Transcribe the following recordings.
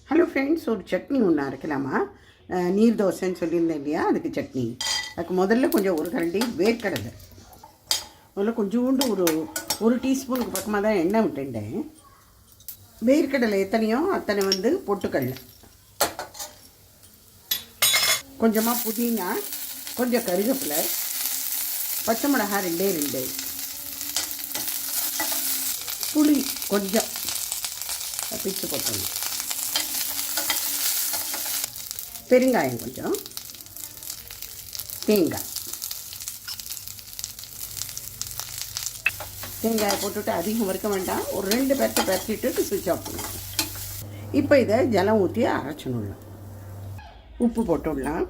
Hello friends, ஒரு சட்னி ஒன்று அரைக்கலாமா? நீர் தோசைன்னு சொல்லியிருந்தேன் இல்லையா, அதுக்கு சட்னி. அதுக்கு முதல்ல கொஞ்சம் ஒரு கரண்டி வேர்க்கடலை, முதல்ல கொஞ்சோண்டு ஒரு டீஸ்பூனுக்கு பக்கமாக தான் எண்ணெய் விட்டுட்டேன். வேர்க்கடலை எத்தனையோ அத்தனை பொட்டுக்கடலை, கொஞ்சமாக புதினா, கொஞ்சம் கருவேப்பிலை, பச்சை மிளகாய் ரெண்டு, புளி கொஞ்சம் பிச்சு போட்டணும், பெருங்காயம் கொஞ்சம், தேங்காயை போட்டுவிட்டு அதிகம் வறுக்க வேண்டாம். ஒரு 2 பேர்த்தை பரட்டிட்டு சுவிட்ச் ஆஃப் பண்ணலாம். இப்போ இதை ஜலம் ஊற்றி அரைச்சிடலாம். உப்பு போட்டுடலாம்.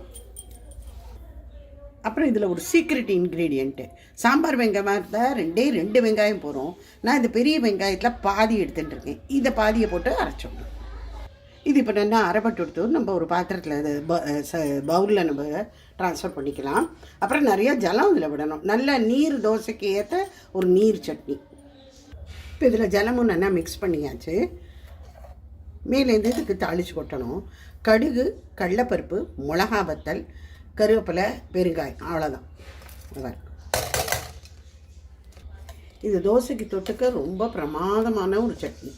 அப்புறம் இதில் ஒரு சீக்ரெட் இன்க்ரீடியண்ட்டு, சாம்பார் வெங்காயமாக இருந்தால் 2 வெங்காயம் போகிறோம். நான் இந்த பெரிய வெங்காயத்தில் பாதி எடுத்துகிட்டு இருக்கேன். இதை பாதியை போட்டு அரைச்சிடணும். இது இப்போ நல்லா அரைப்பட்டு எடுத்து நம்ம ஒரு பாத்திரத்தில் பவுலில் நம்ம ட்ரான்ஸ்ஃபர் பண்ணிக்கலாம். அப்புறம் நிறையா ஜலம் இதில் விடணும். நல்ல நீர் தோசைக்கு ஏற்ற ஒரு நீர் சட்னி. இப்போ இதில் ஜலமும் நல்லா மிக்ஸ் பண்ணியாச்சு. மேலேருந்து இதுக்கு தாளித்து கொட்டணும். கடுகு, கடலைப்பருப்பு, மிளகா வத்தல், கருவேப்பிலை, பெருங்காயம், அவ்வளோதான். இது தோசைக்கு தொட்டுக்க ரொம்ப பிரமாதமான ஒரு சட்னி.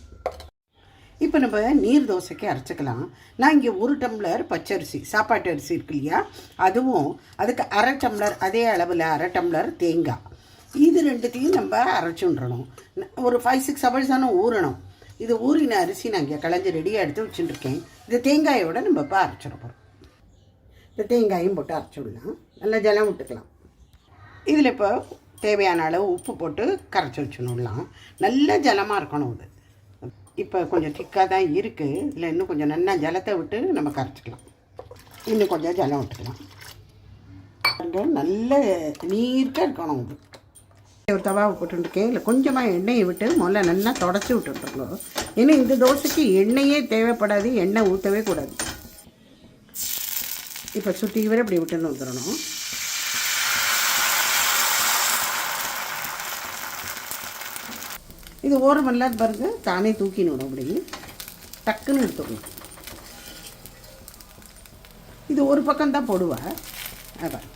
இப்போ நம்ம நீர் தோசைக்கு அரைச்சிக்கலாம். நான் இங்கே 1 டம்ளர் பச்சரிசி, சாப்பாட்டு அரிசி இருக்கு இல்லையா, அதுவும் அதுக்கு 1/2 டம்ளர், அதே அளவில் 1/2 டம்ளர் தேங்காய், இது ரெண்டுத்தையும் நம்ம அரைச்சுன்றணும். ஒரு 5-6 ஹவர்ஸ் தானே ஊறணும். இது ஊறின அரிசி நான் இங்கே களைஞ்சி ரெடியாக எடுத்து வச்சுட்டுருக்கேன். இந்த தேங்காயோட நம்ம இப்போ அரைச்சிட போகிறோம். இந்த தேங்காயும் போட்டு அரைச்சிடலாம். நல்லா ஜலம் விட்டுக்கலாம். இதில் இப்போ தேவையான அளவு உப்பு போட்டு கரைச்சி வச்சுடலாம். நல்ல ஜலமாக இருக்கணும். இது இப்போ கொஞ்சம் திக்காக தான் இருக்குது. இதில் இன்னும் கொஞ்சம் நல்லா ஜலத்தை விட்டு நம்ம கரைச்சிக்கலாம். இன்னும் கொஞ்சம் ஜலம் விட்டுக்கலாம். நல்ல நீர்க்காக இருக்கணும். இது ஒரு தவாவை போட்டுருக்கேன். இல்லை கொஞ்சமாக எண்ணெயை விட்டு முதல்ல நல்லா தொடச்சி விட்டுருக்கோம். ஏன்னா இந்த தோசைக்கு எண்ணெயே தேவைப்படாது, எண்ணெய் ஊற்றவே கூடாது. இப்போ சுற்றி வரை இப்படி விட்டுன்னு வந்துடணும். இது ஓரமெல்லாம் பாருங்க, தானே தூக்கிடணும். அப்படி டக்குன்னு எடுத்துக்கணும். இது ஒரு பக்கம்தான் போடுவேன். அதான்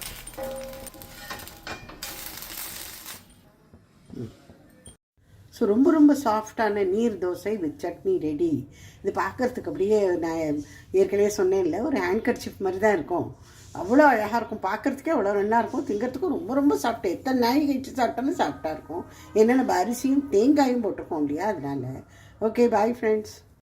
ஸோ ரொம்ப சாஃப்டான நீர் தோசை வித் சட்னி ரெடி. இது பார்க்குறதுக்கு அப்படியே நான் ஏற்கனவே சொன்னேன்ல, ஒரு ஹேண்ட்கர்ச்சிப் மாதிரி தான் இருக்கும். அவ்வளோ அழகாக இருக்கும். பார்க்குறதுக்கே அவ்வளோ நல்லா இருக்கும். திங்கிறதுக்கும் ரொம்ப சாப்பிட்டேன். எத்தனை நாய் கழிச்சு சாப்பிட்டாலும் சாப்பிட்டா இருக்கும். ஏன்னா நம்ம அரிசியும் தேங்காயும் போட்டிருக்கோம் இல்லையா, அதனால. Okay, bye friends.